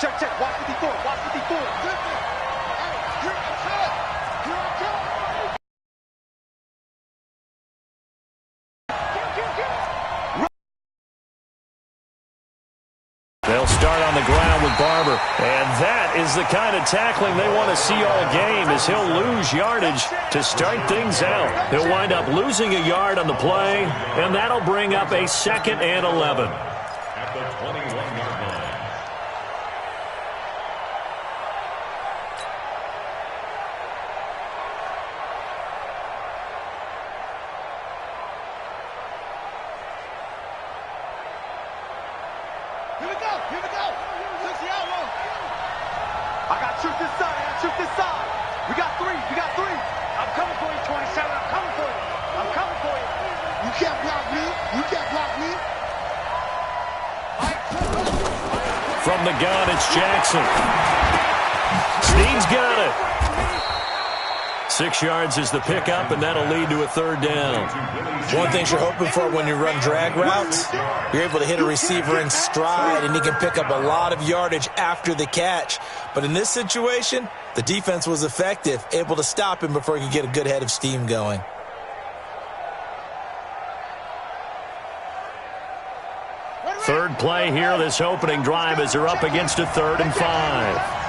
Check, check. Watch 54. Watch 54. Here I come. They'll start on the ground with Barber. And that is the kind of tackling they want to see all game, as he'll lose yardage to start things out. He'll wind up losing a yard on the play, and that'll bring up a 2nd and 11. At the 21-yard line. Here we go. Here we go. 60-yard run. I got truth this side. I got truth this side. We got 3. We got 3. I'm coming for you, 27. I'm coming for you. I'm coming for you. You can't block me. You can't block me. From the gun, it's Jackson. Steen's got it. 6 yards is the pickup, and that'll lead to a 3rd down. One thing you're hoping for when you run drag routes, you're able to hit a receiver in stride, and he can pick up a lot of yardage after the catch. But in this situation, the defense was effective, able to stop him before he could get a good head of steam going. Third play here, this opening drive, as they're up against a 3rd and 5.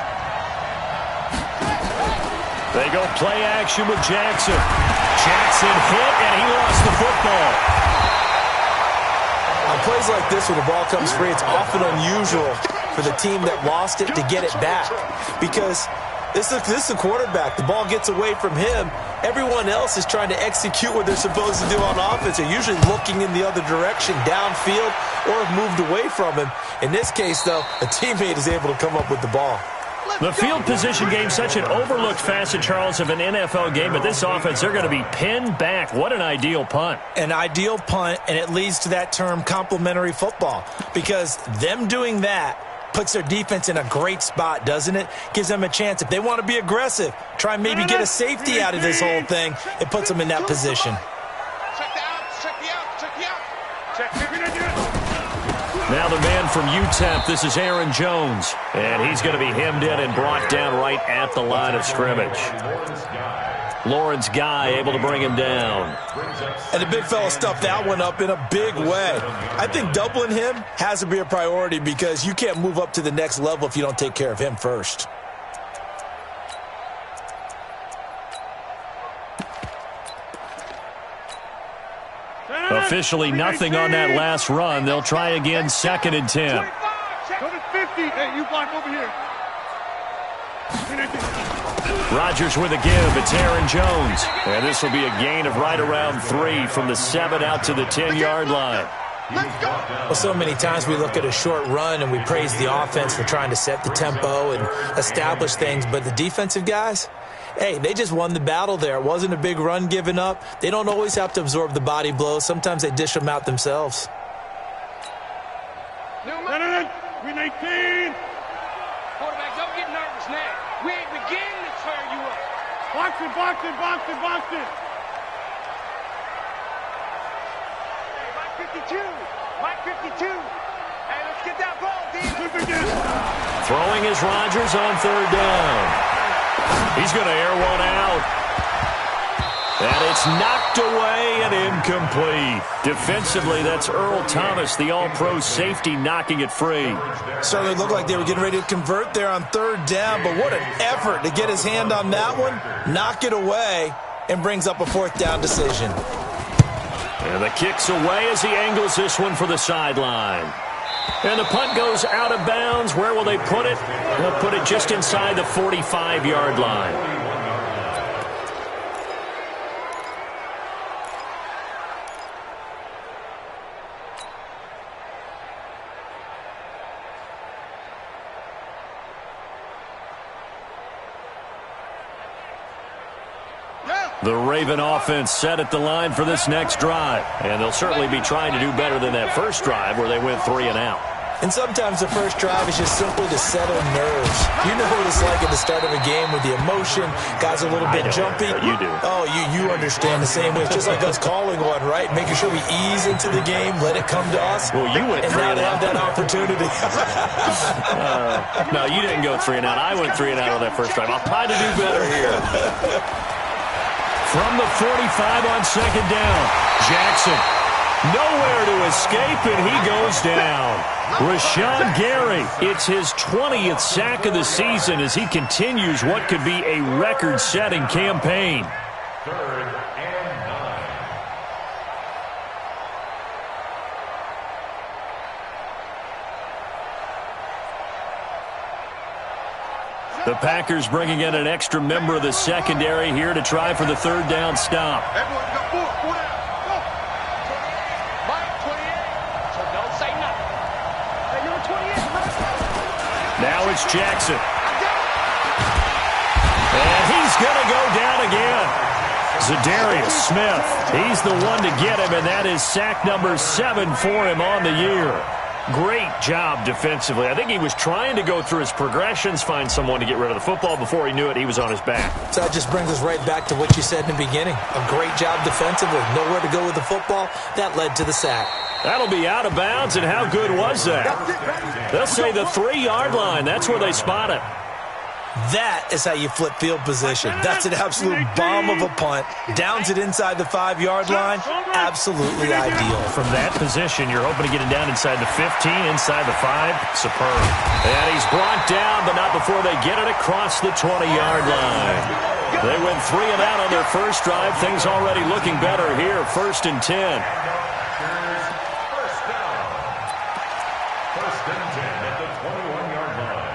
They go play action with Jackson. Jackson hit, and he lost the football. On plays like this, when the ball comes free, it's often unusual for the team that lost it to get it back, because this is the quarterback. The ball gets away from him. Everyone else is trying to execute what they're supposed to do on offense. They're usually looking in the other direction, downfield, or have moved away from him. In this case, though, a teammate is able to come up with the ball. The field position game, such an overlooked facet, Charles, of an NFL game. But this offense, they're going to be pinned back. What an ideal punt. An ideal punt, and it leads to that term complementary football, because them doing that puts their defense in a great spot, doesn't it? Gives them a chance. If they want to be aggressive, try and maybe get a safety out of this whole thing, it puts them in that position. Now the man from UTEP, this is Aaron Jones. And he's going to be hemmed in and brought down right at the line of scrimmage. Lawrence Guy able to bring him down. And the big fella stuffed that one up in a big way. I think doubling him has to be a priority, because you can't move up to the next level if you don't take care of him first. Officially nothing on that last run. They'll try again, 2nd and 10. Go to 50. Hey, you block over here. Rodgers with a give. It's Aaron Jones. And this will be a gain of right around 3 from the 7 out to the 10-yard line. Well, so many times we look at a short run and we praise the offense for trying to set the tempo and establish things, but the defensive guys, hey, they just won the battle there. It wasn't a big run given up. They don't always have to absorb the body blows. Sometimes they dish them out themselves. We 19. Quarterback, don't get nervous now. We ain't beginning to tear you up. Box it, box it, box it, box it. Hey, Mike 52. Mike 52. Hey, let's get that ball, D. Throwing is Rodgers on 3rd down. He's going to air one out. And it's knocked away and incomplete. Defensively, that's Earl Thomas, the all-pro safety, knocking it free. Certainly looked like they were getting ready to convert there on 3rd down, but what an effort to get his hand on that one, knock it away, and brings up a 4th down decision. And the kick's away as he angles this one for the sideline. And the punt goes out of bounds. Where will they put it? They'll put it just inside the 45-yard line. The Raven offense set at the line for this next drive. And they'll certainly be trying to do better than that first drive where they went 3 and out. And sometimes the first drive is just simply to settle nerves. You know what it's like at the start of a game with the emotion. Guys are a little bit jumpy. You do. Oh, you understand the same way. It's just like us calling one, right? Making sure we ease into the game, let it come to us. Well, you went and 3 now and have out. that opportunity. No, you didn't go 3 and out. I went 3 and out on that first drive. I'll try to do better here. From the 45 on second down, Jackson. Nowhere to escape, and he goes down. Rashawn Gary, it's his 20th sack of the season as he continues what could be a record-setting campaign. 3rd and 9. The Packers bringing in an extra member of the secondary here to try for the 3rd down stop. Everyone got 4 down. Go. Mike, 28. So don't say nothing. Hey, number 28. Now it's Jackson. And he's going to go down again. Zadarius Smith, he's the one to get him, and that is sack number 7 for him on the year. Great job defensively. I think he was trying to go through his progressions, find someone to get rid of the football. Before he knew it, he was on his back. So that just brings us right back to what you said in the beginning. A great job defensively. Nowhere to go with the football. That led to the sack. That'll be out of bounds, and how good was that? They'll say the 3-yard line. That's where they spot it. That is how you flip field position. That's an absolute bomb of a punt. Downs it inside the 5-yard line. Absolutely ideal. From that position, you're hoping to get it down inside the 15, inside the 5. Superb. And he's brought down, but not before they get it across the 20-yard line. They went 3 and out on their first drive. Things already looking better here. 1st and 10. First down. 1st and 10 at the 21-yard line.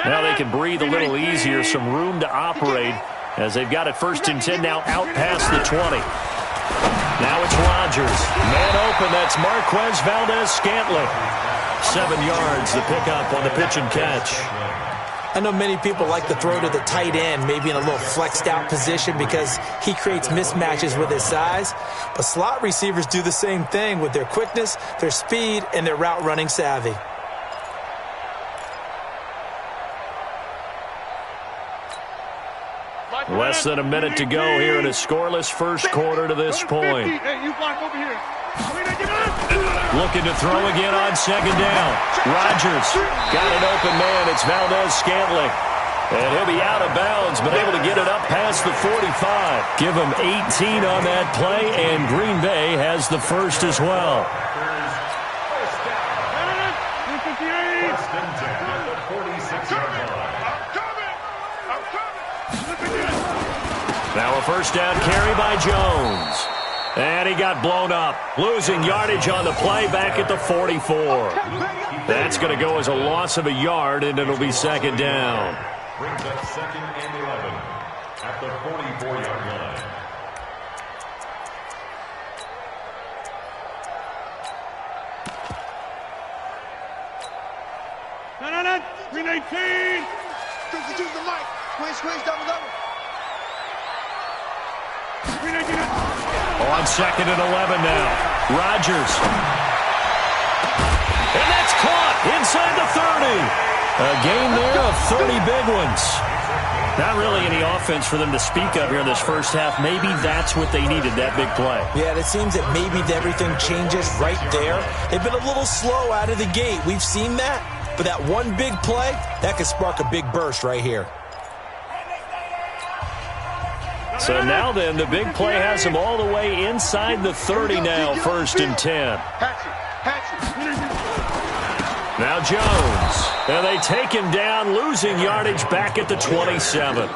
Now they can breathe a little easier, some room to operate as they've got it 1st and 10 now out past the 20. Now it's Rodgers. Man open, that's Marquez Valdez-Scantling. 7 yards, the pickup on the pitch and catch. I know many people like to throw to the tight end, maybe in a little flexed out position because he creates mismatches with his size. But slot receivers do the same thing with their quickness, their speed, and their route running savvy. Less than a minute to go here in a scoreless first quarter to this point. Hey, you block over here. Looking to throw again on second down. Rodgers got an open man. It's Valdez-Scantling. And he'll be out of bounds, but able to get it up past the 45. Give him 18 on that play, and Green Bay has the first as well. First and 10 at the 46-yard line. Now a first down carry by Jones. And he got blown up. Losing yardage on the play back at the 44. That's going to go as a loss of a yard, and it'll be second down. Brings up 2nd and 11 at the 44-yard line. No. 319. Choose the mic. Squeeze, double. 319. On 2nd and 11 now. Rodgers. And that's caught inside the 30. A gain there of 30 big ones. Not really any offense for them to speak of here in this first half. Maybe that's what they needed, that big play. Yeah, it seems that maybe everything changes right there. They've been a little slow out of the gate. We've seen that. But that one big play, that could spark a big burst right here. So now then, the big play has them all the way inside the 30 now, 1st and 10. Now Jones. And they take him down, losing yardage back at the 27.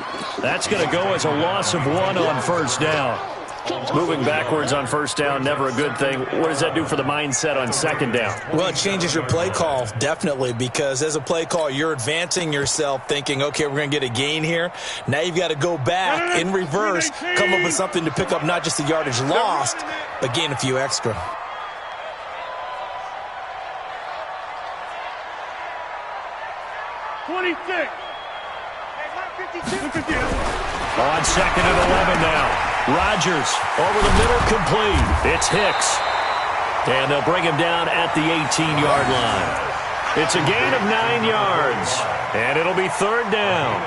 That's going to go as a loss of 1 on first down. Moving backwards on first down, never a good thing. What does that do for the mindset on second down? Well, it changes your play call, definitely, because as a play call, you're advancing yourself thinking, okay, we're going to get a gain here. Now you've got to go back in reverse, come up with something to pick up not just the yardage lost, but gain a few extra. On 2nd and 11 now. Rodgers over the middle, complete. It's Hicks. And they'll bring him down at the 18-yard line. It's a gain of 9 yards, and it'll be 3rd down.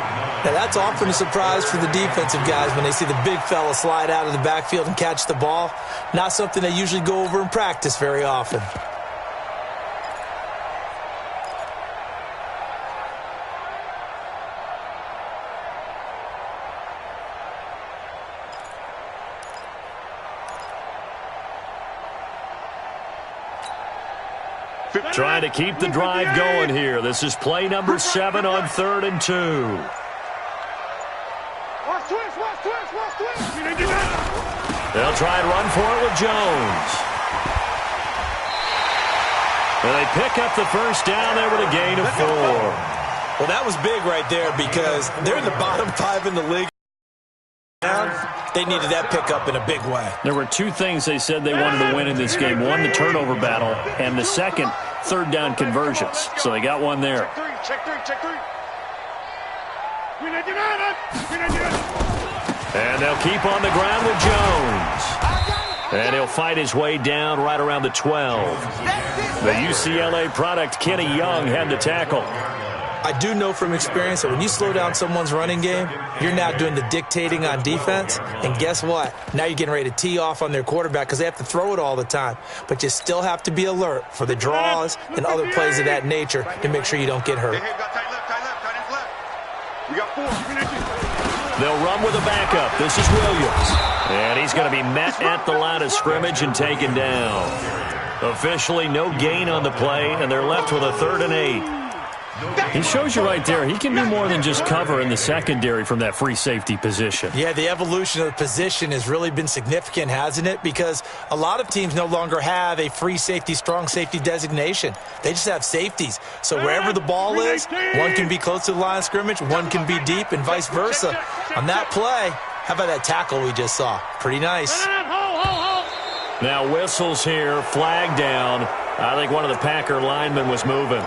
Now, that's often a surprise for the defensive guys when they see the big fella slide out of the backfield and catch the ball. Not something they usually go over in practice very often. Trying to keep the drive going here. This is play number 7 on 3rd and 2. They'll try and run for it with Jones. And they pick up the first down there with a gain of 4. Well, that was big right there because they're in the bottom 5 in the league. They needed that pickup in a big way. There were 2 things they said they wanted to win in this game. One, the turnover battle, and the second, 3rd down conversions. So they got one there. Check three. And they'll keep on the ground with Jones. And he'll fight his way down right around the 12. The UCLA product, Kenny Young, had the tackle. I do know from experience that when you slow down someone's running game, you're now doing the dictating on defense. And guess what? Now you're getting ready to tee off on their quarterback because they have to throw it all the time. But you still have to be alert for the draws and other plays of that nature to make sure you don't get hurt. We got 4. They'll run with a backup. This is Williams. And he's going to be met at the line of scrimmage and taken down. Officially no gain on the play, and they're left with a 3rd and 8. He shows you right there, he can do more than just cover in the secondary from that free safety position. Yeah, the evolution of the position has really been significant, hasn't it? Because a lot of teams no longer have a free safety, strong safety designation. They just have safeties. So wherever the ball is, one can be close to the line of scrimmage, one can be deep, and vice versa. On that play, how about that tackle we just saw? Pretty nice. Now whistles here, flag down. I think one of the Packer linemen was moving.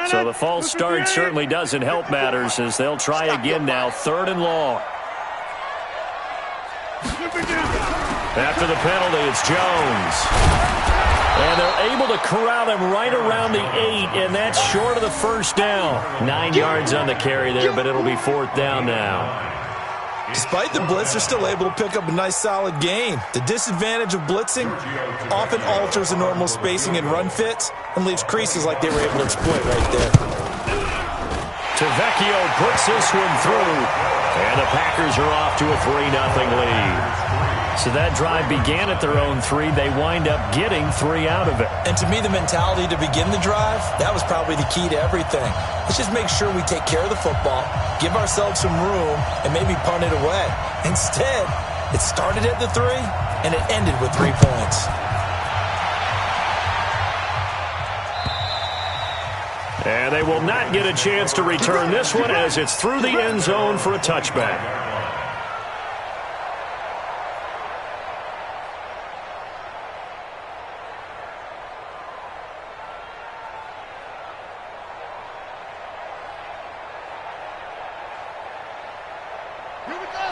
So the false start certainly doesn't help matters as they'll try again now, 3rd and long. After the penalty, it's Jones. And they're able to corral him right around the 8, and that's short of the first down. 9 yards on the carry there, but it'll be 4th down now. Despite the blitz, they're still able to pick up a nice solid gain. The disadvantage of blitzing often alters the normal spacing and run fits and leaves creases like they were able to exploit right there. Tavecchio puts this one through, and the Packers are off to a 3-0 lead. So that drive began at their own 3. They wind up getting 3 out of it. And to me, the mentality to begin the drive, that was probably the key to everything. Let's just make sure we take care of the football, give ourselves some room, and maybe punt it away. Instead, it started at the 3, and it ended with 3 points. And they will not get a chance to return this one as it's through the end zone for a touchback.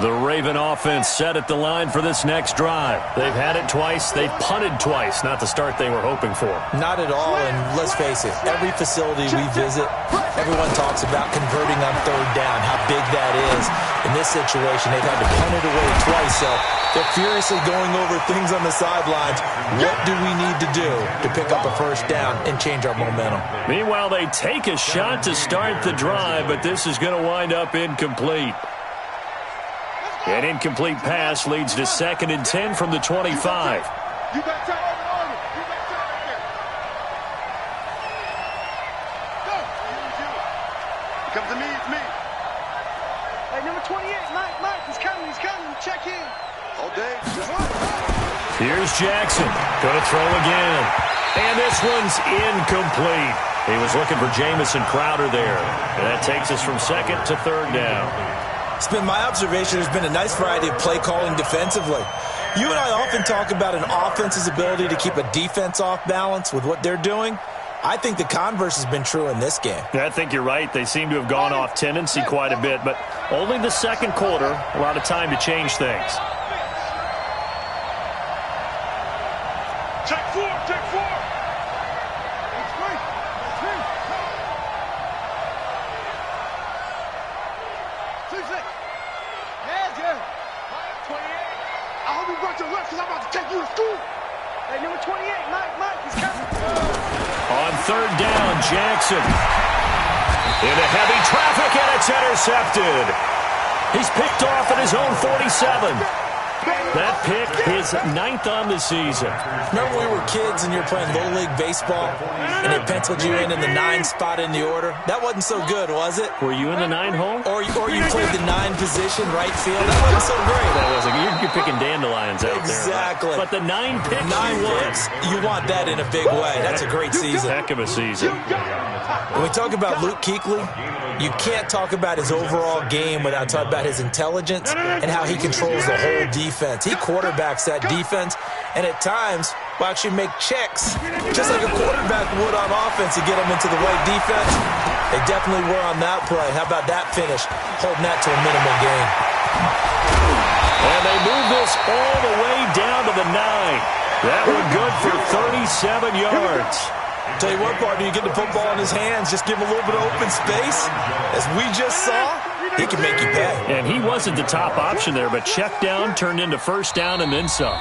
The Raven offense set at the line for this next drive. They've had it twice. They've punted twice. Not the start they were hoping for. Not at all, and let's face it, every facility we visit, everyone talks about converting on 3rd down, how big that is. In this situation, they've had to punt it away twice, so they're furiously going over things on the sidelines. What do we need to do to pick up a first down and change our momentum? Meanwhile, they take a shot to start the drive, but this is going to wind up incomplete. An incomplete pass leads to 2nd and 10 from the 25. You got time on it. You got time right there. Go. It comes to me. It's me. Hey, number 28, Mike, he's coming. Check in. All day. Here's Jackson. Going to throw again. And this one's incomplete. He was looking for Jamison Crowder there. And that takes us from second to third down. It's been my observation there's been a nice variety of play calling defensively. You and I often talk about an offense's ability to keep a defense off balance with what they're doing. I think the converse has been true in this game. I think you're right. They seem to have gone off tendency quite a bit, but only the second quarter, a lot of time to change things. Check four, check four. I hope you brought your lunch because I'm about to take you to school. Hey, number 28, Mike, he's coming. On third down, Jackson. Into heavy traffic, and it's intercepted. He's picked off at his own 47. That pick, his 9th on the season. Remember we were kids and you were playing Little League Baseball and they penciled you in the 9 spot in the order? That wasn't so good, was it? Were you in the 9 hole? Or you played the 9 position, right field? That wasn't so great. That wasn't. You're picking dandelions out exactly. there. But the 9 picks, 9 picks, you want that in a big way. That's a great season. Heck of a season. When we talk about Luke Kuechly, you can't talk about his overall game without talking about his intelligence and how he controls the whole defense. He quarterbacks that defense, and at times will actually make checks, just like a quarterback would on offense to get them into the right defense. They definitely were on that play. How about that finish, holding that to a minimum gain. And they move this all the way down to the 9. That one good for 37 yards. Tell you what, partner, you get the football in his hands, just give him a little bit of open space. As we just saw, he can make you pay. And he wasn't the top option there, but check down turned into first down and then some.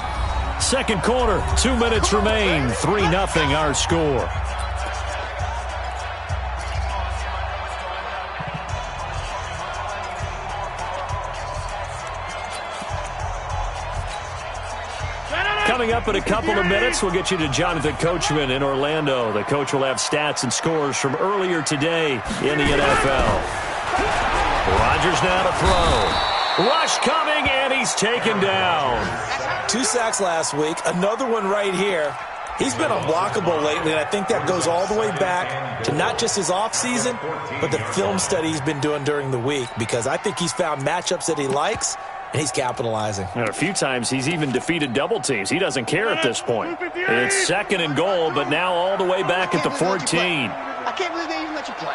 Second quarter, 2 minutes remain, 3-0 our score. Coming up in a couple of minutes, we'll get you to Jonathan Coachman in Orlando. The coach will have stats and scores from earlier today in the NFL. Rodgers now to throw. Rush coming, and he's taken down. 2 sacks last week, another one right here. He's been unblockable lately, and I think that goes all the way back to not just his offseason, but the film study he's been doing during the week, because I think he's found matchups that he likes, and he's capitalizing. And a few times he's even defeated double teams. He doesn't care at this point. It's second and goal, but now all the way back at the 14. I can't believe they even let you play.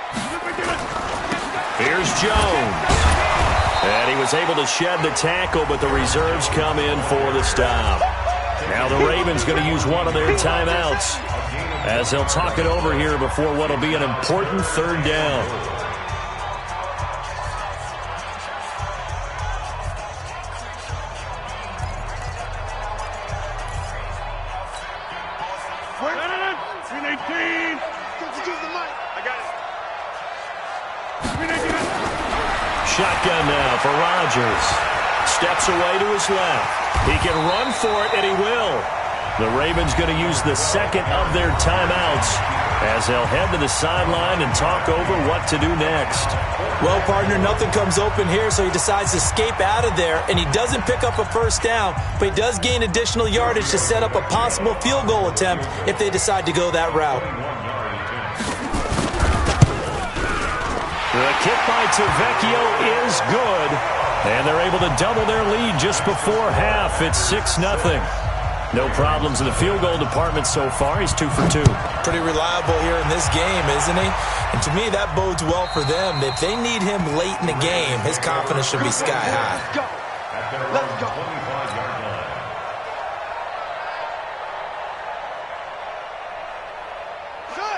Here's Jones. And he was able to shed the tackle, but the reserves come in for the stop. Now the Ravens going to use one of their timeouts as they'll talk it over here before what will be an important third down. Shotgun now for Rodgers. Steps away to his left. He can run for it, and he will. The Ravens going to use the second of their timeouts as they'll head to the sideline and talk over what to do next. Well, partner, nothing comes open here, so he decides to escape out of there, and he doesn't pick up a first down, but he does gain additional yardage to set up a possible field goal attempt if they decide to go that route. The kick by Tavecchio is good, and they're able to double their lead just before half. It's 6-0. No problems in the field goal department so far. He's 2 for 2. Pretty reliable here in this game, isn't he? And to me, that bodes well for them. If they need him late in the game, his confidence should be sky high. Let's go. Let's go.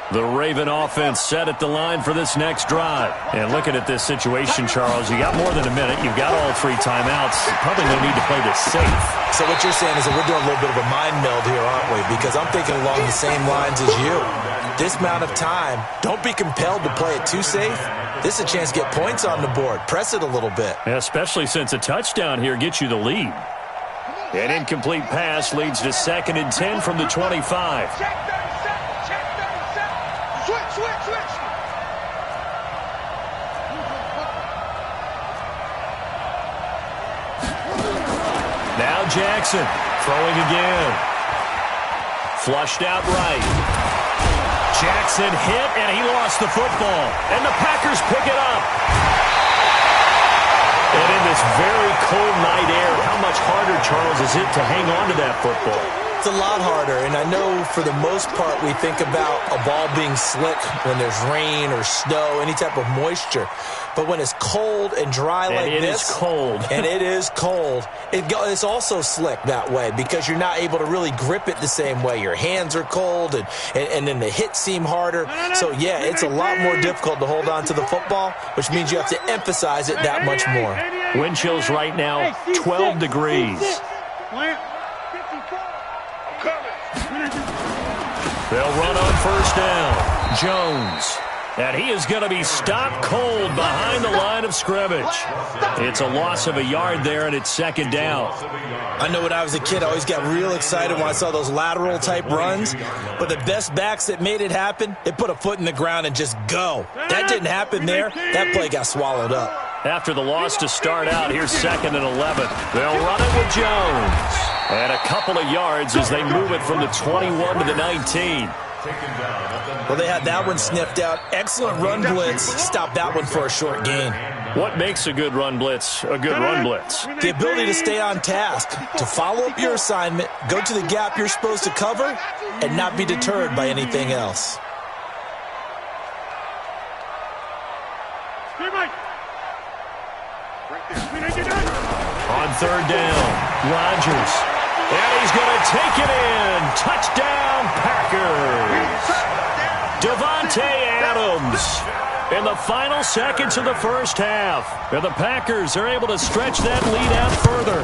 The Raven offense set at the line for this next drive. And looking at this situation, Charles, you got more than a minute. You've got all 3 timeouts. Probably no need to play this safe. So what you're saying is that we're doing a little bit of a mind meld here, aren't we? Because I'm thinking along the same lines as you. This amount of time, don't be compelled to play it too safe. This is a chance to get points on the board. Press it a little bit. Yeah, especially since a touchdown here gets you the lead. An incomplete pass leads to 2nd and 10 from the 25. Switch. Now Jackson throwing again. Flushed out right. Jackson hit, and he lost the football. And the Packers pick it up. And in this very cold night air, how much harder, Charles, is it to hang on to that football? It's a lot harder, and I know for the most part we think about a ball being slick when there's rain or snow, any type of moisture. But when it's cold and dry like this, it is cold. And it is cold, it's also slick that way because you're not able to really grip it the same way. Your hands are cold, and then the hits seem harder. So, yeah, it's a lot more difficult to hold on to the football, which means you have to emphasize it that much more. Wind chills right now, 12 degrees. They'll run on first down. Jones. And he is going to be stopped cold behind the line of scrimmage. It's a loss of a yard there, and it's second down. I know when I was a kid, I always got real excited when I saw those lateral-type runs. But the best backs that made it happen, they put a foot in the ground and just go. That didn't happen there. That play got swallowed up. After the loss to start out, here's 2nd and 11. They'll run it with Jones. And a couple of yards as they move it from the 21 to the 19. Well, they had that one sniffed out. Excellent run blitz. Stop that one for a short gain. What makes a good run blitz a good run blitz? The ability to stay on task, to follow up your assignment, go to the gap you're supposed to cover, and not be deterred by anything else. On third down, Rodgers. And he's going to take it in. Touchdown, Packers. Davante Adams in the final seconds of the first half. And the Packers are able to stretch that lead out further.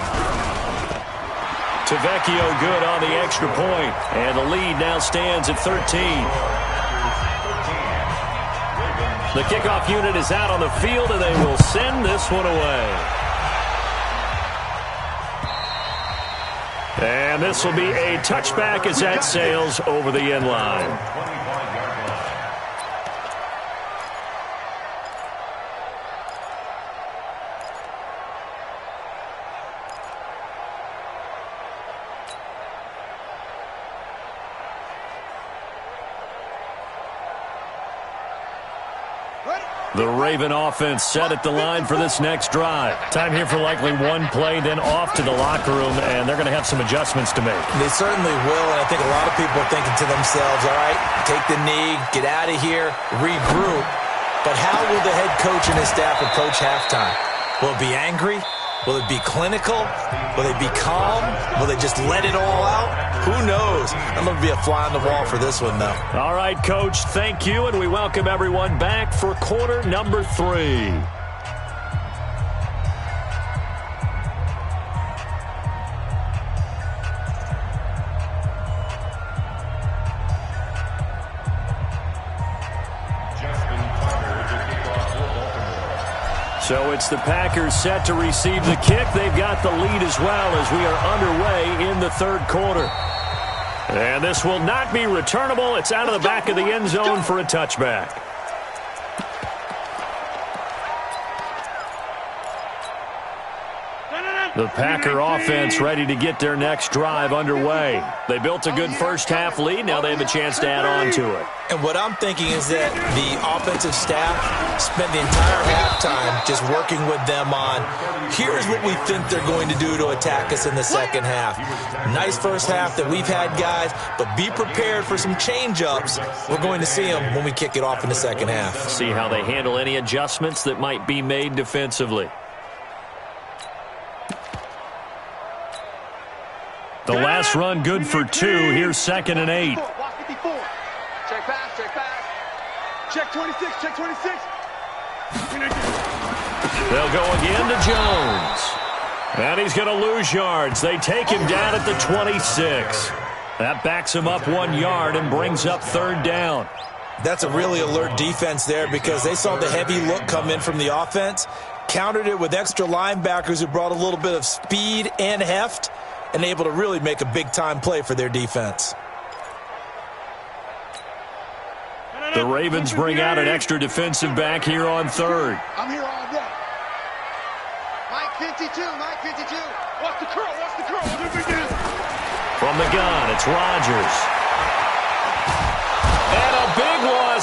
Tavecchio good on the extra point. And the lead now stands at 13. The kickoff unit is out on the field, and they will send this one away. And this will be a touchback as that sails over the end line. The Raven offense set at the line for this next drive. Time here for likely one play, then off to the locker room, and they're going to have some adjustments to make. They certainly will, and I think a lot of people are thinking to themselves, all right, take the knee, get out of here, regroup. But how will the head coach and his staff approach halftime? Will it be angry? Will it be clinical? Will they be calm? Will they just let it all out? Who knows? I'm going to be a fly on the wall for this one, though. All right, Coach, thank you, and we welcome everyone back for quarter number 3. So it's the Packers set to receive the kick. They've got the lead as well as we are underway in the third quarter. And this will not be returnable. It's out of the back of the end zone for a touchback. The Packer offense ready to get their next drive underway. They built a good first half lead. Now they have a chance to add on to it. And what I'm thinking is that the offensive staff spent the entire halftime just working with them on, here's what we think they're going to do to attack us in the second half. Nice first half that we've had, guys, but be prepared for some change-ups. We're going to see them when we kick it off in the second half. See how they handle any adjustments that might be made defensively. The last run good for 2. Here's 2nd and 8. Check pass, check pass. Check 26, check 26. They'll go again to Jones. And he's going to lose yards. They take him down at the 26. That backs him up 1 yard and brings up third down. That's a really alert defense there because they saw the heavy look come in from the offense, countered it with extra linebackers who brought a little bit of speed and heft, and able to really make a big-time play for their defense. The Ravens bring out an extra defensive back here on third. I'm here all day. Mike 52, Mike 52. Watch the curl, watch the curl. From the gun, it's Rodgers. And a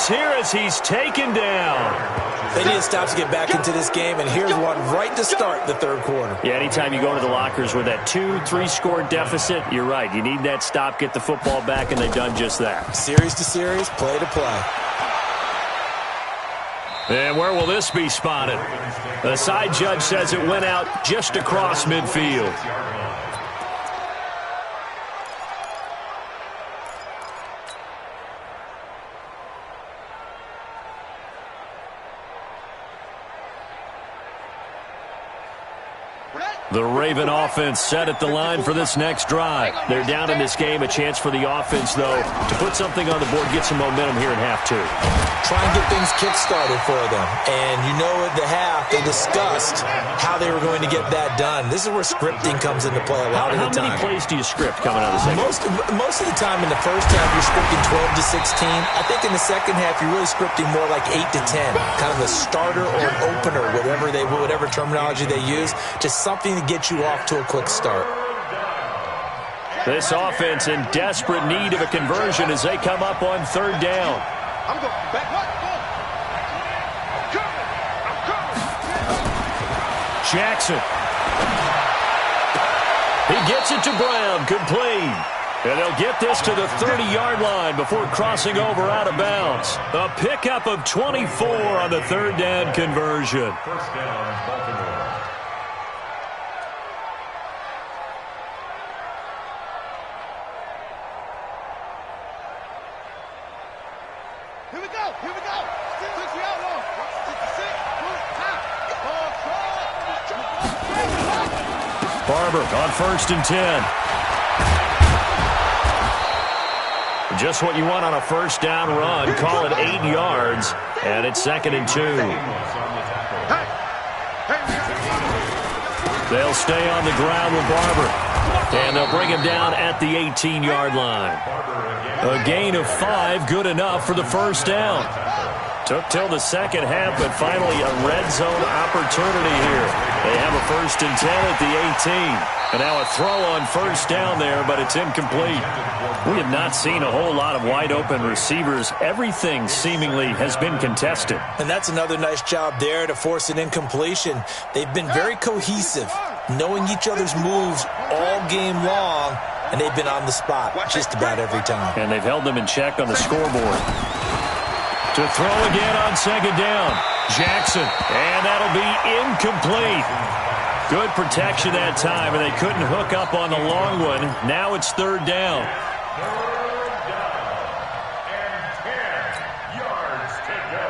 falls here as he's taken down. They need a stop to get back into this game, and here's one right to start the third quarter. Yeah, anytime you go to the lockers with that 2-3 score deficit, you're right. You need that stop, get the football back, and they've done just that. Series to series, play to play. And where will this be spotted? The side judge says it went out just across midfield. The Raven offense set at the line for this next drive. They're down in this game. A chance for the offense, though, to put something on the board, get some momentum here in half two. Try and get things kick-started for them. And you know at the half, they discussed how they were going to get that done. This is where scripting comes into play a lot of the time. How many plays do you script coming out of the second? Most of the time in the first half, you're scripting 12 to 16. I think in the second half, you're really scripting more like 8 to 10. Kind of a starter or an opener, whatever terminology they use. Just something to get you off to a quick start. This offense in desperate need of a conversion as they come up on third down. I'm going back. I'm coming. Jackson. He gets it to Brown, complete. And they'll get this to the 30-yard line before crossing over out of bounds. A pickup of 24 on the third down conversion. First down, Baltimore. Here we go. Took you out long. 66. Barber on 1st and 10. Just what you want on a first down run. Call it 8 yards, and it's 2nd and 2. They'll stay on the ground with Barber, and they'll bring him down at the 18-yard line. A gain of 5, good enough for the first down. Took till the second half, but finally a red zone opportunity here. They have a 1st and 10 at the 18. And now a throw on first down there, but it's incomplete. We have not seen a whole lot of wide-open receivers. Everything seemingly has been contested. And that's another nice job there to force an incompletion. They've been very cohesive, knowing each other's moves all game long, and they've been on the spot just about every time. And they've held them in check on the scoreboard. To throw again on 2nd down. Jackson, and that'll be incomplete. Good protection that time, and they couldn't hook up on the long one. Now it's 3rd down. 3rd down and 10 yards to go.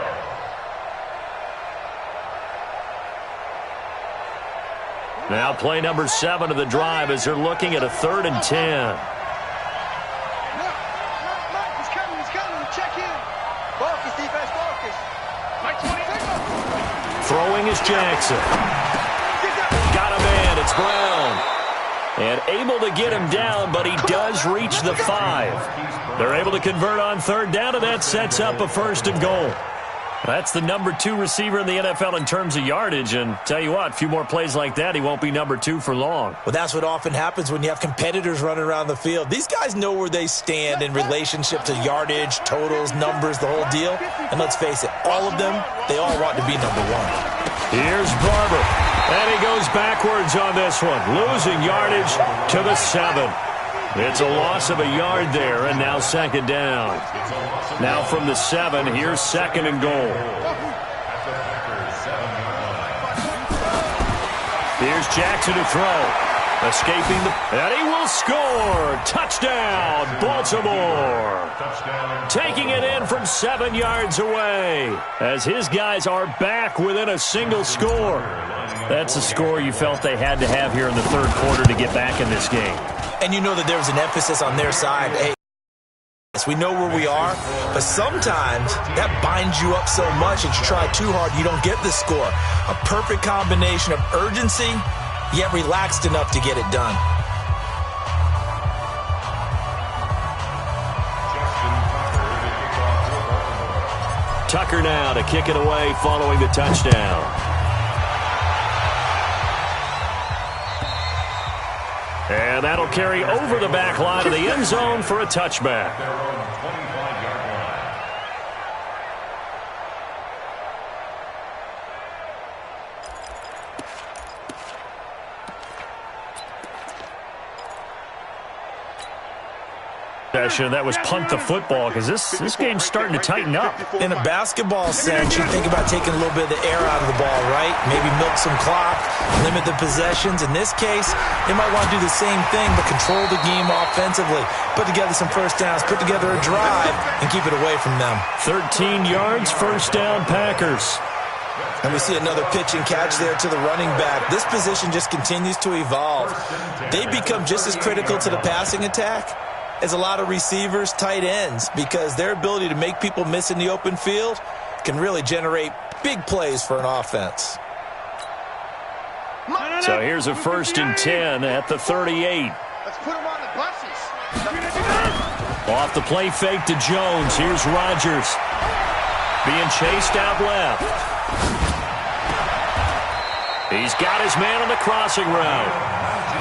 Now play number 7 of the drive as they're looking at a 3rd and 10. He's coming. Check in. Focus, defense, focus. Mike 20. Throwing is Jackson. Got a man, it's Brown. And able to get him down, but he does reach the 5. They're able to convert on 3rd down, and that sets up a 1st and goal. That's the number 2 receiver in the NFL in terms of yardage, and tell you what, a few more plays like that, he won't be number 2 for long. Well, that's what often happens when you have competitors running around the field. These guys know where they stand in relationship to yardage, totals, numbers, the whole deal. And let's face it, all of them, they all want to be number 1. Here's Barber, and he goes backwards on this one, losing yardage to the 7. It's a loss of a yard there, and now 2nd down. Now from the 7, here's 2nd and goal. Here's Jackson to throw. Escaping and he will score. Touchdown, Baltimore. Taking it in from 7 yards away as his guys are back within a single score. That's a score you felt they had to have here in the 3rd quarter to get back in this game. And you know that there's an emphasis on their side. Hey, we know where we are, but sometimes that binds you up so much that you try too hard, you don't get the score. A perfect combination of urgency, yet relaxed enough to get it done. Tucker now to kick it away following the touchdown. And that'll carry over the back line of the end zone for a touchback. possession. That was punt the football because this game's starting to tighten up. In a basketball sense, you think about taking a little bit of the air out of the ball, right? Maybe milk some clock, limit the possessions. In this case, they might want to do the same thing, but control the game offensively. Put together some first downs, put together a drive, and keep it away from them. 13 yards, first down, Packers. And we see another pitch and catch there to the running back. This position just continues to evolve. They become just as critical to the passing attack as a lot of receivers, tight ends, because their ability to make people miss in the open field can really generate big plays for an offense. So here's a 1st and 10 at the 38. Let's put them on the buses. Off the play fake to Jones. Here's Rodgers. Being chased out left. He's got his man on the crossing route.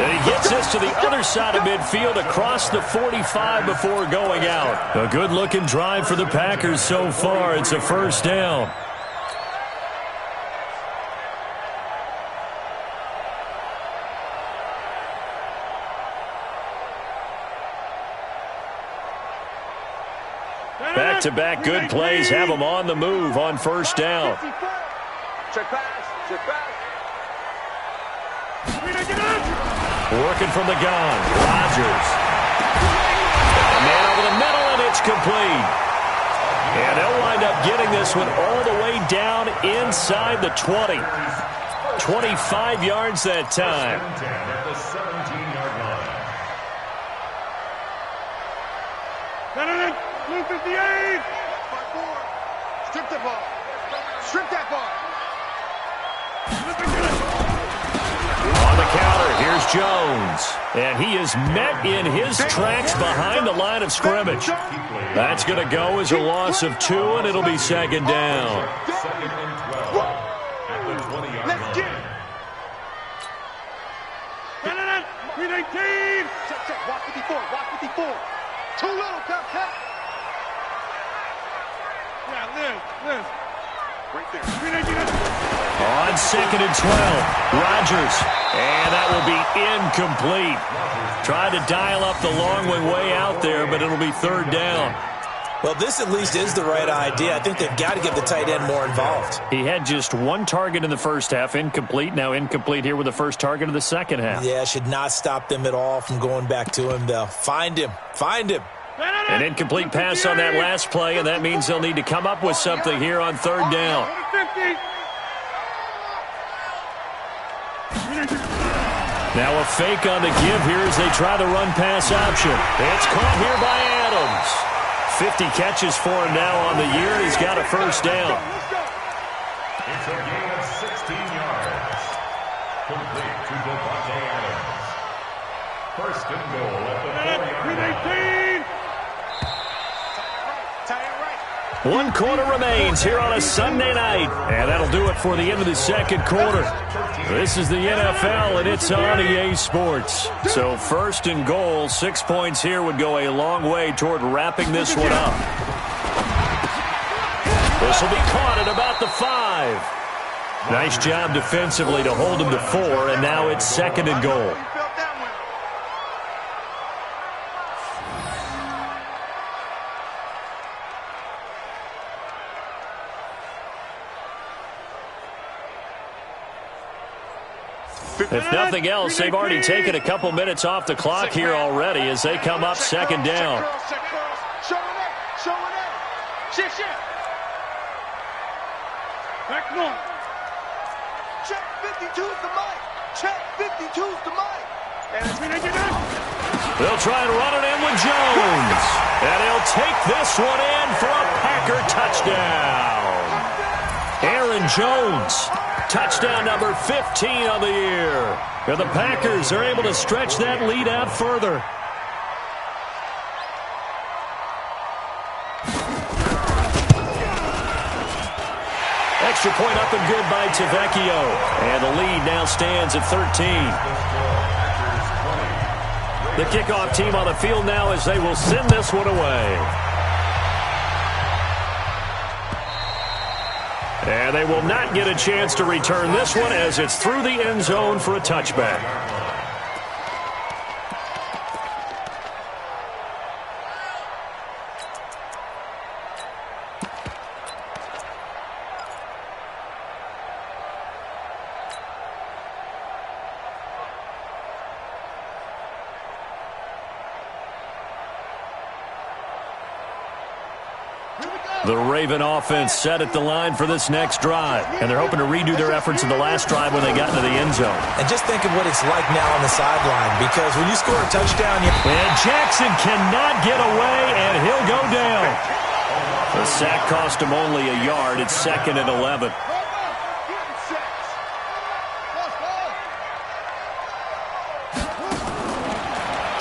And he gets this to the other side of midfield across the 45 before going out. A good-looking drive for the Packers so far. It's a first down. Back-to-back good plays have them on the move on first down. Check pass. Check pass. Working from the gun. Rodgers. A man over the middle, and it's complete. And they'll wind up getting this one all the way down inside the 20. 25 yards that time. At the 17-yard line. Blue 58. 5-4. Strip the ball. Strip that ball. On the counter, here's Jones. And he is met in his tracks behind the line of scrimmage. That's going to go as a loss of 2, and it'll be second down. 2nd and 12 at the 20-yard line. Let's get it. 319. Check. Walk 54. Walk 54. Too little, cut. Yeah, Liz. Right there. 319. On 2nd and 12, Rodgers. And that will be incomplete. Tried to dial up the long way out there, but it'll be 3rd down. Well, this at least is the right idea. I think they've got to get the tight end more involved. He had just 1 target in the first half, incomplete. Now incomplete here with the first target of the second half. Yeah, should not stop them at all from going back to him, though. Find him. An incomplete pass on that last play, and that means they'll need to come up with something here on 3rd down. Now a fake on the give here as they try the run-pass option. It's caught here by Adams. 50 catches for him now on the year. He's got a first down. It's a gain of 16 yards. Complete to Devontae Adams. 1st and goal at the 4-yard line. 1 quarter remains here on a Sunday night. And that'll do it for the end of the 2nd quarter. This is the NFL, and it's on EA Sports. So 1st and goal, 6 points here would go a long way toward wrapping this one up. This will be caught at about the 5. Nice job defensively to hold him to 4, and now it's 2nd and goal. If nothing else, they've already taken a couple minutes off the clock here already as they come up 2nd down. Check 52's the mic. Check 52's the mic. They'll try and run it in with Jones. And he'll take this one in for a Packer touchdown. Aaron Jones. Touchdown number 15 on the year. And the Packers are able to stretch that lead out further. Extra point up and good by Tavecchio. And the lead now stands at 13. The kickoff team on the field now as they will send this one away. And they will not get a chance to return this one as it's through the end zone for a touchback. The Raven offense set at the line for this next drive, and they're hoping to redo their efforts in the last drive when they got into the end zone. And just think of what it's like now on the sideline, because when you score a touchdown, and Jackson cannot get away, and he'll go down. The sack cost him only a yard. It's 2nd and 11.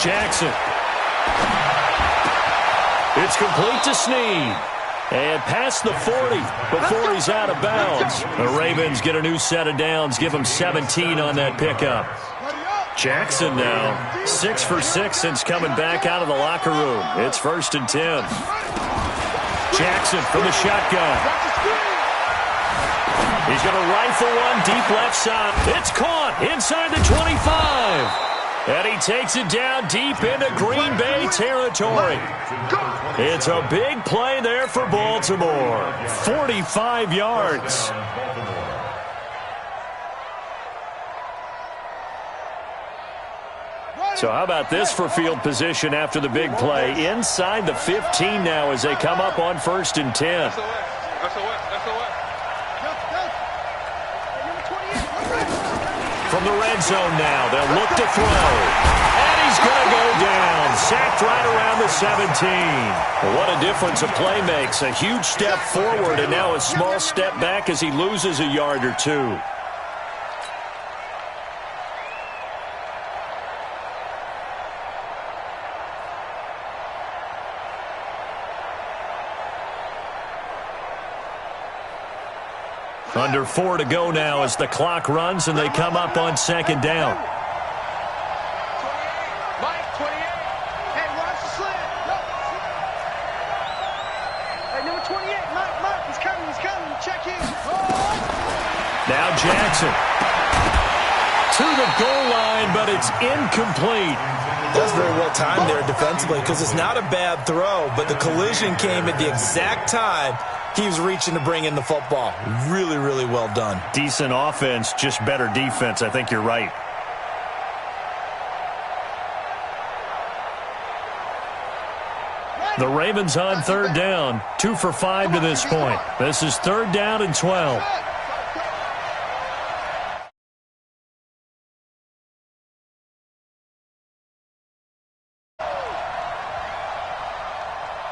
Jackson. It's complete to Snead. And past the 40 before he's out of bounds. The Ravens get a new set of downs, give him 17 on that pickup. Jackson now 6 for 6 since coming back out of the locker room. It's 1st and 10. Jackson from the shotgun. He's going to rifle one deep left side. It's caught inside the 25. And he takes it down deep into Green Bay territory. It's a big play there for Baltimore. 45 yards. So how about this for field position after the big play? Inside the 15 now as they come up on 1st and 10. From the red zone now, they'll look to throw. And he's going to go down. Sacked right around the 17. Well, what a difference a play makes. A huge step forward and now a small step back as he loses a yard or two. Under 4 to go now as the clock runs and they come up on 2nd down. Mike, 28. Hey, watch the slant. Hey, number 28. Mike, he's coming. Check in. Now Jackson. To the goal line, but it's incomplete. That's very well timed there defensively, because it's not a bad throw, but the collision came at the exact time he was reaching to bring in the football. Really, really well done. Decent offense, just better defense. I think you're right. The Ravens on 3rd down. 2 for 5 to this point. This is 3rd down and 12.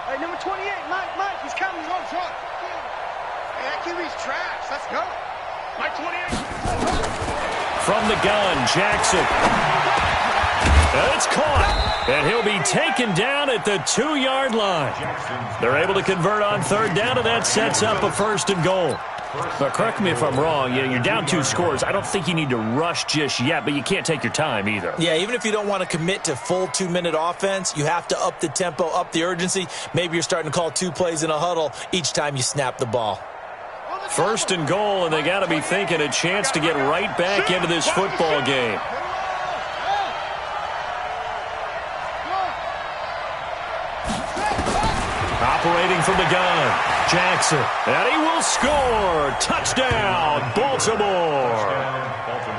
Hey, number 28. Mike, he's coming. Hey, that QB's trash. Let's go. Mike, 28. From the gun, Jackson. And it's caught. And he'll be taken down at the 2-yard line. They're able to convert on 3rd down, and that sets up a 1st and goal. But correct me if I'm wrong. You're down 2 scores. I don't think you need to rush just yet, but you can't take your time either. Yeah, even if you don't want to commit to full 2-minute offense, you have to up the tempo, up the urgency. Maybe you're starting to call 2 plays in a huddle each time you snap the ball. 1st and goal, and they got to be thinking a chance to get right back into this football game. Operating from the gun, Jackson, and he will score. Touchdown, Baltimore.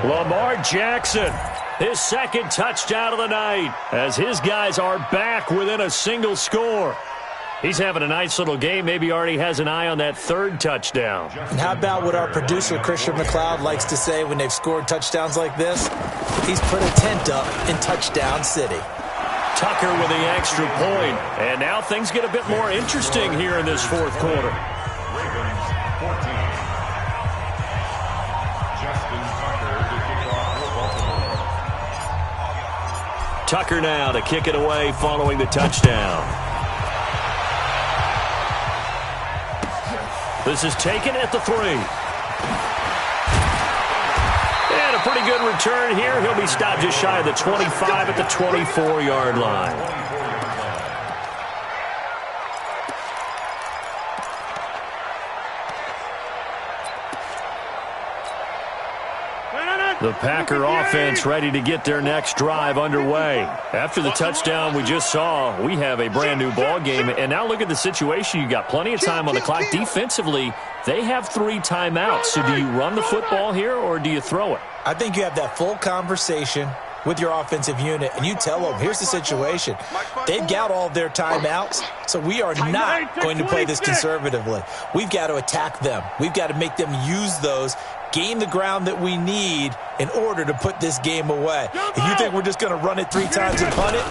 Lamar Jackson, his 2nd touchdown of the night, as his guys are back within a single score. He's having a nice little game. Maybe already has an eye on that 3rd touchdown. And how about what our producer, Christian McLeod, likes to say when they've scored touchdowns like this? He's put a tent up in Touchdown City. Tucker with the extra point. And now things get a bit more interesting here in this 4th quarter. Ravens 14. Justin Tucker to kick off for Baltimore. Tucker now to kick it away following the touchdown. This is taken at the 3. And a pretty good return here. He'll be stopped just shy of the 25 at the 24-yard line. The Packer offense ready to get their next drive underway. After the touchdown we just saw, we have a brand new ball game. And now look at the situation. You got plenty of time on the clock. Defensively, they have 3 timeouts. So do you run the football here or do you throw it? I think you have that full conversation with your offensive unit and you tell them, here's the situation. They've got all their timeouts, so we are not going to play this conservatively. We've got to attack them. We've got to make them use those, gain the ground that we need in order to put this game away. If you think we're just going to run it 3 times and punt it,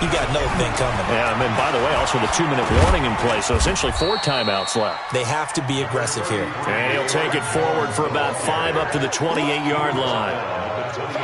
you got another thing coming. Yeah, and then, by the way, also the 2-minute warning in place, so essentially 4 timeouts left. They have to be aggressive here. And he'll take it forward for about 5 up to the 28-yard line.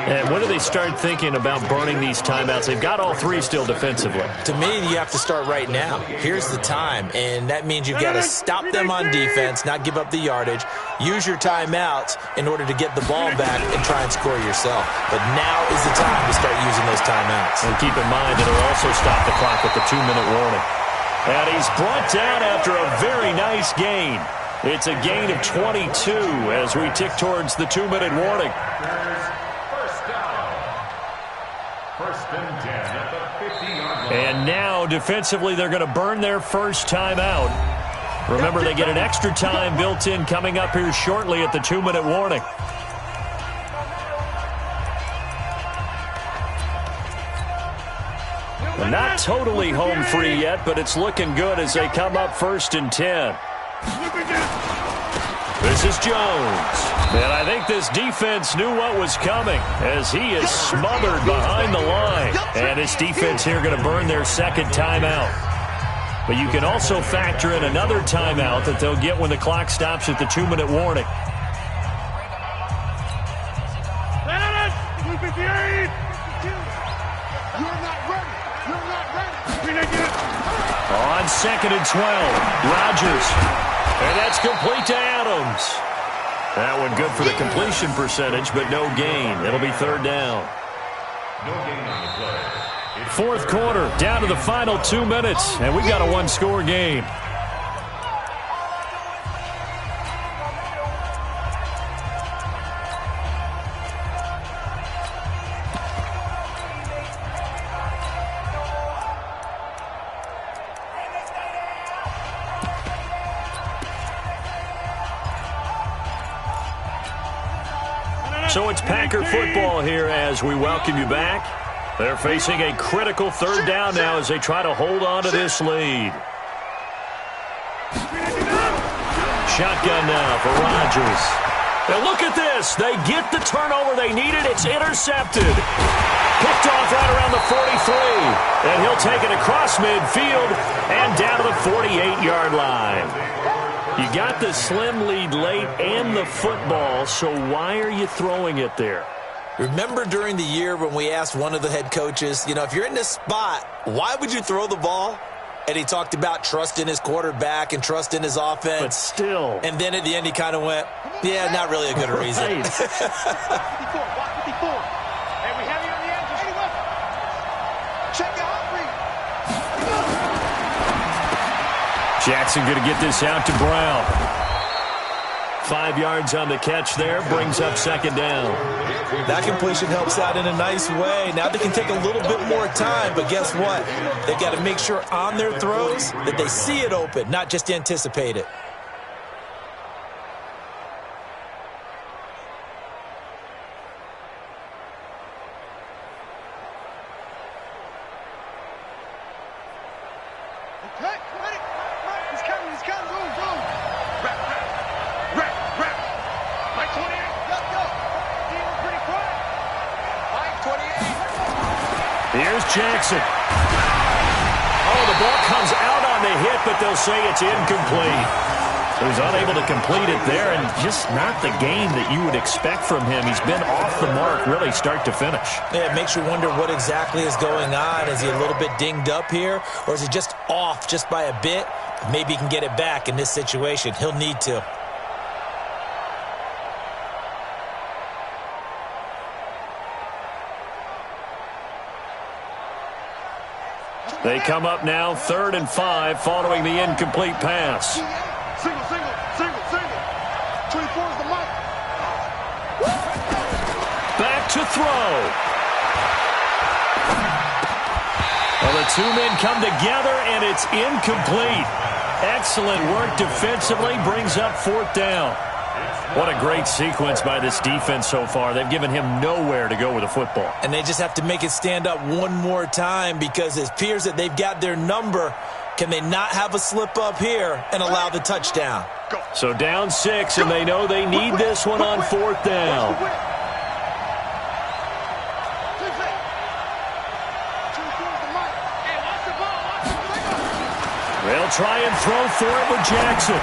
And when do they start thinking about burning these timeouts? They've got all 3 still defensively. To me, you have to start right now. Here's the time, and that means you've got to stop them on defense, not give up the yardage, use your timeouts in order to get the ball back and try and score yourself. But now is the time to start using those timeouts. And keep in mind that it'll also stop the clock with the 2-minute warning. And he's brought down after a very nice gain. It's a gain of 22 as we tick towards the 2-minute warning. First and 10 at the 50-yard line. And now, defensively, they're going to burn their first timeout. Remember, they get an extra time built in coming up here shortly at the 2-minute warning. They're not totally home free yet, but it's looking good as they come up 1st and 10. This is Jones. And I think this defense knew what was coming as he is smothered behind the line. And this defense here going to burn their second timeout. But you can also factor in another timeout that they'll get when the clock stops at the 2-minute warning. On 2nd and 12, Rodgers. And that's complete to Adams. That one good for the completion percentage, but no gain. It'll be 3rd down. No gain on the play. 4th quarter, down to the final 2 minutes, and we've got a 1-score game. So it's Packer football here as we welcome you back. They're facing a critical 3rd down now as they try to hold on to this lead. Shotgun now for Rodgers. Now look at this. They get the turnover they needed. It's intercepted. Picked off right around the 43. And he'll take it across midfield and down to the 48-yard line. You got the slim lead late and the football, so why are you throwing it there? Remember during the year when we asked one of the head coaches, you know, if you're in this spot, why would you throw the ball? And he talked about trust in his quarterback and trust in his offense. But still. And then at the end he kind of went, yeah, not really a good reason. And we have you on the edge. Check out Humphrey. Jackson going to get this out to Brown. 5 yards on the catch there, brings up 2nd down. That completion helps out in a nice way. Now they can take a little bit more time, but guess what? They've got to make sure on their throws that they see it open, not just anticipate it. Here's Jackson. Oh, the ball comes out on the hit, but they'll say it's incomplete. He was unable to complete it there, and just not the game that you would expect from him. He's been off the mark, really, start to finish. Yeah, it makes you wonder what exactly is going on. Is he a little bit dinged up here, or is he just off just by a bit? Maybe he can get it back in this situation. He'll need to. They come up now 3rd and 5 following the incomplete pass. Single. 24 is the mic. Back to throw. Well, the 2 men come together, and it's incomplete. Excellent work defensively, brings up 4th down. What a great sequence by this defense so far. They've given him nowhere to go with the football. And they just have to make it stand up one more time because it appears that they've got their number. Can they not have a slip up here and allow the touchdown? So down 6, and they know they need this one on 4th down. They'll try and throw for it with Jackson.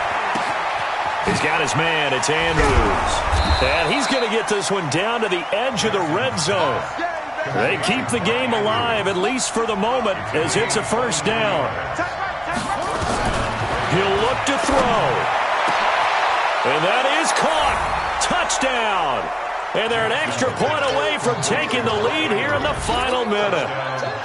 He's got his man. It's Andrews. And he's going to get this one down to the edge of the red zone. They keep the game alive, at least for the moment, as it's a 1st down. He'll look to throw. And that is caught. Touchdown. And they're an extra point away from taking the lead here in the final minute.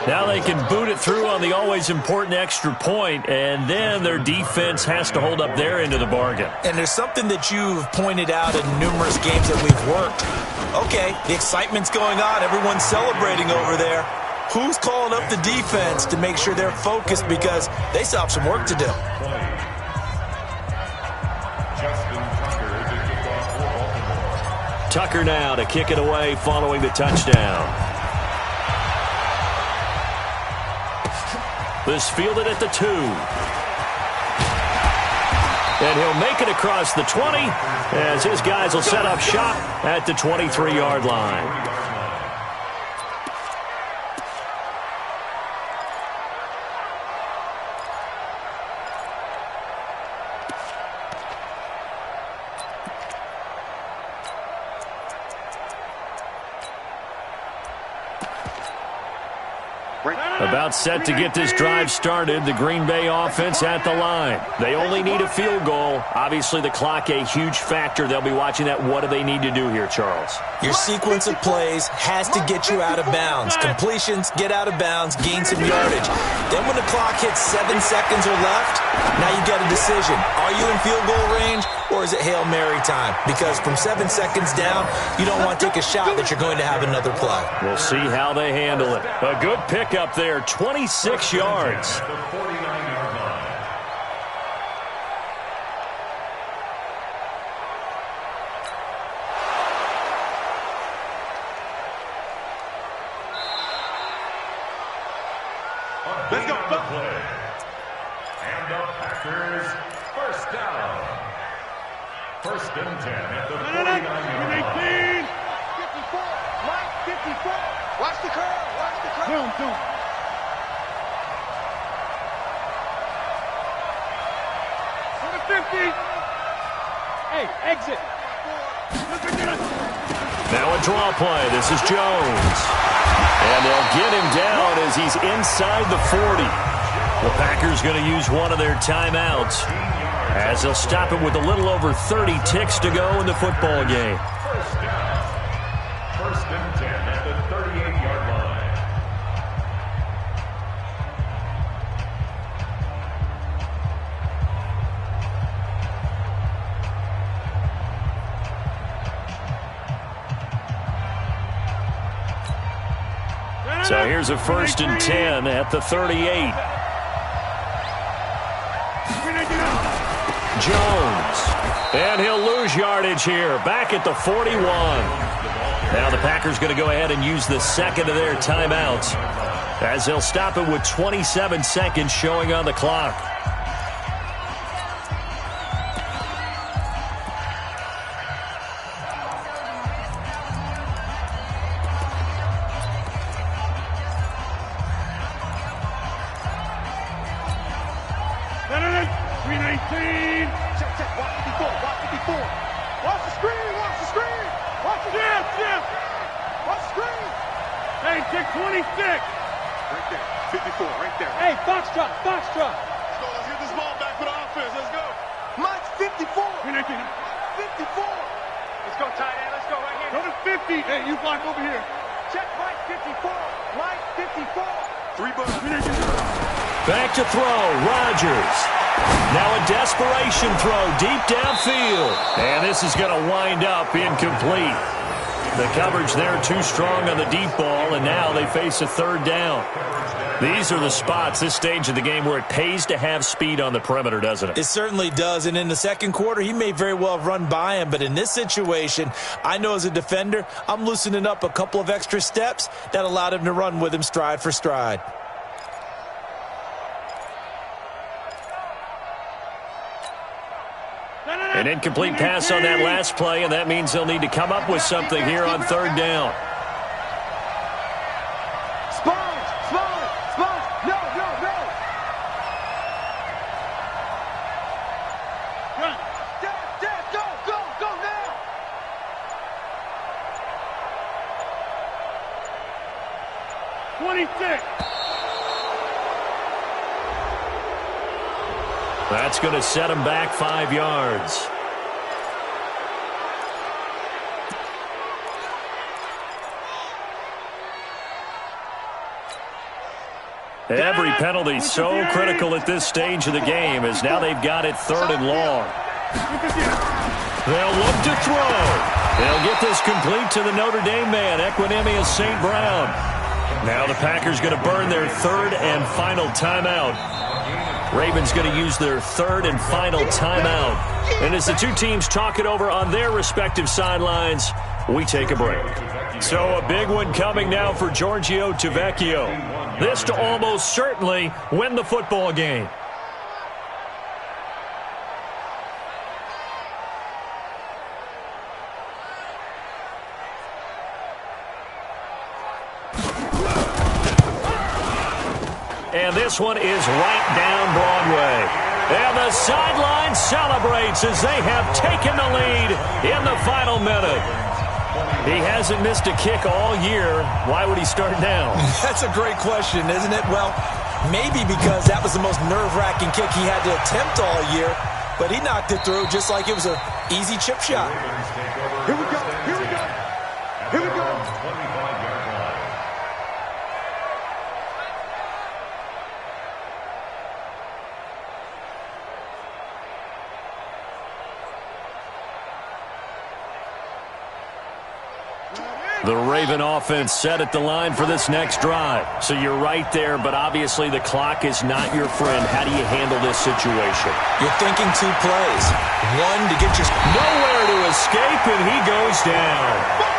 Now they can boot it through on the always important extra point, and then their defense has to hold up their end of the bargain. And there's something that you've pointed out in numerous games that we've worked. Okay, the excitement's going on. Everyone's celebrating over there. Who's calling up the defense to make sure they're focused because they still have some work to do? Tucker now to kick it away following the touchdown. This fielded at the 2. And he'll make it across the 20 as his guys will set up shop at the 23-yard line. About set to get this drive started, the Green Bay offense at the line. They only need a field goal. Obviously, the clock a huge factor. They'll be watching that. What do they need to do here, Charles? Your sequence of plays has to get you out of bounds. Completions, get out of bounds, gain some yardage. Then when the clock hits 7 seconds or left, now you got a decision. Are you in field goal range or is it Hail Mary time? Because from 7 seconds down, you don't want to take a shot that you're going to have another play. We'll see how they handle it. A good pickup there, 26 yards. The 49-yard line. Let's go. Play. And the Packers, 1st down. 1st and 10 at the 49-yard line. 54. Mike, 54. Watch the curve. Watch the curve. Boom. To the 50. Hey, exit. Now a draw play. This is Jones. And they'll get him down as he's inside the 40. The Packers going to use one of their timeouts as they'll stop it with a little over 30 ticks to go in the football game. 1st down. 1st and 10 at the 38-yard line. So here's a 1st and 10 at the 38. Jones. And he'll lose yardage here. Back at the 41. Now the Packers going to go ahead and use the second of their timeouts as they'll stop it with 27 seconds showing on the clock. Back to throw, Rodgers. Now a desperation throw deep downfield. And this is going to wind up incomplete. The coverage there too strong on the deep ball, and now they face a third down. These are the spots, this stage of the game, where it pays to have speed on the perimeter, doesn't it? It certainly does, and in the second quarter, he may very well have run by him, but in this situation, I know as a defender, I'm loosening up a couple of extra steps that allowed him to run with him stride for stride. An incomplete pass on that last play, and that means they'll need to come up with something here on third down. That's going to set him back 5 yards. Every penalty so critical at this stage of the game, as now they've got it third and long. They'll look to throw. They'll get this complete to the Notre Dame man, Equanimeous St. Brown. Now the Packers going to burn their third and final timeout. Ravens going to use their third and final timeout. And as the two teams talk it over on their respective sidelines, we take a break. So a big one coming now for Giorgio Tavecchio. This to almost certainly win the football game. And this one is right down Broadway. And the sideline celebrates as they have taken the lead in the final minute. He hasn't missed a kick all year. Why would he start now? That's a great question, isn't it? Well, maybe because that was the most nerve-wracking kick he had to attempt all year, but he knocked it through just like it was an easy chip shot. Here we go. Here we go. Here we go. The Raven offense set at the line for this next drive. So you're right there, but obviously the clock is not your friend. How do you handle this situation? You're thinking 2 plays. One to get your... Nowhere to escape, and he goes down.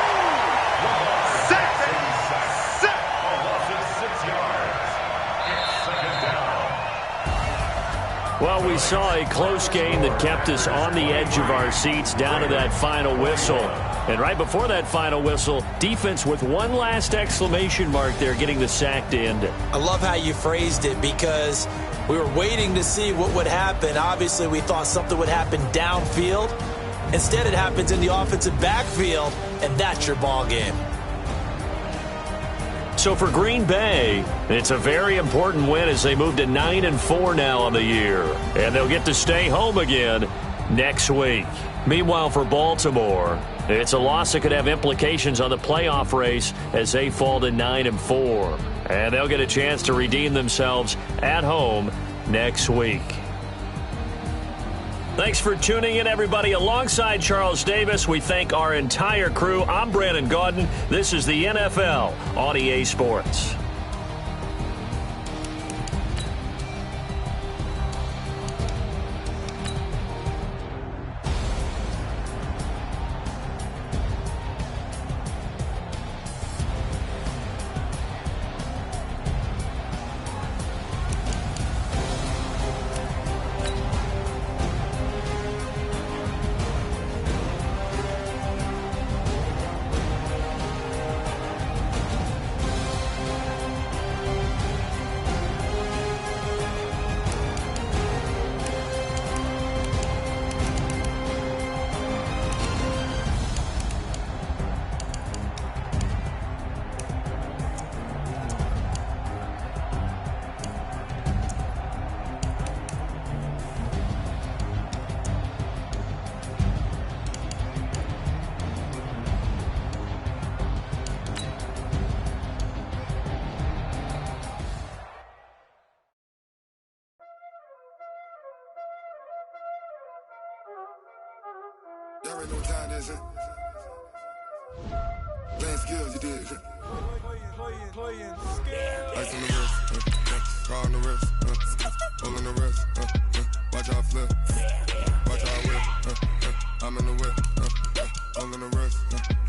Well, we saw a close game that kept us on the edge of our seats down to that final whistle. And right before that final whistle, defense with one last exclamation mark there, getting the sack to end it. I love how you phrased it, because we were waiting to see what would happen. Obviously, we thought something would happen downfield. Instead, it happens in the offensive backfield, and that's your ball game. So for Green Bay, it's a very important win as they move to 9-4 now on the year. And they'll get to stay home again next week. Meanwhile, for Baltimore, it's a loss that could have implications on the playoff race as they fall to 9-4. And they'll get a chance to redeem themselves at home next week. Thanks for tuning in, everybody. Alongside Charles Davis, we thank our entire crew. I'm Brandon Gaudin. This is the NFL on EA Sports. There ain't no time, is it? Playing skills, you did. Ice on the wrist, car on the wrist, hole in the wrist, watch out flip, watch out whip, I'm in the whip, hole in the wrist,